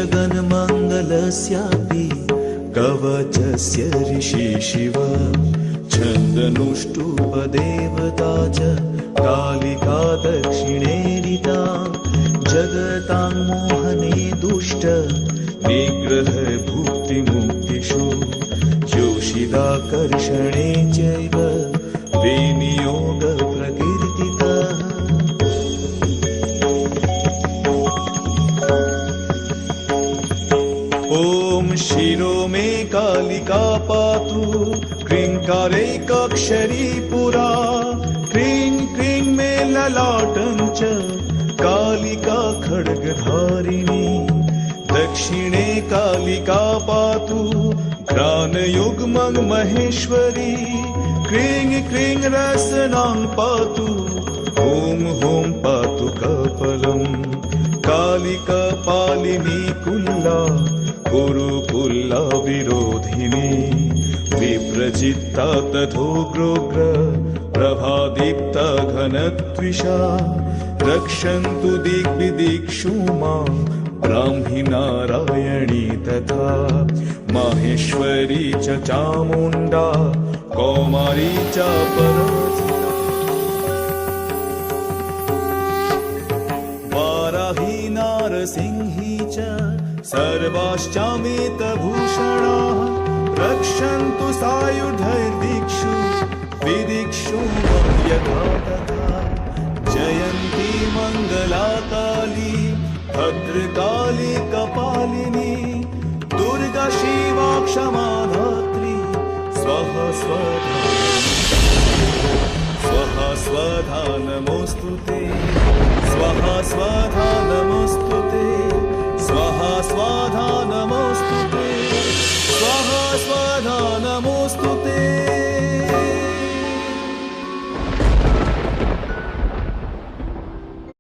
जगन्मङ्गलस्यापि कवचस्य ऋषि शिव छन्दनुष्टुपदेवता च कालिका दक्षिणेरिता जगतां मोहने दुष्ट निग्रह भुक्तिमुक्तिषु योषिदाकर्षणे चैव विनियोग प्रकीर्तिता। ॐ शिरो मे कालिका पातु क्रीङ्कारैकाक्षरी पुरा क्रीं क्रीं मे ललाटं च कालिका खड्गधारिणी दक्षिणे कालिका पातु घ्राणयुग्मं महेश्वरी क्रीं क्रीं रसनां पातु ॐ ॐ पातु कपालं कालिका पालिनी कुल्ला कुरुकुल्ला विरोधिनी विप्रचित्ता तथोग्रोग्र प्रभादीप्ता घनत्विषा रक्षन्तु दिग्विदिक्षु मां ब्राह्मी नारायणी तथा माहेश्वरी च चामुण्डा कौमारी च पराजिता वाराही नारसिंही च सर्वाश्चामितभूषणाः रक्षन्तु सायुधैर्दिक्षु विदिक्षु यथा तथा जयन्ती मङ्गला काली भद्रकाली कपालिनी दुर्गा शिवा क्षमा धात्री स्वाहा स्वधा नमोऽस्तु ते स्वाहा स्वधा नमोऽस्तु ते स्वाहा स्वधा नमोऽस्तु ते स्वाहा स्वधा नमोऽस्तु ते।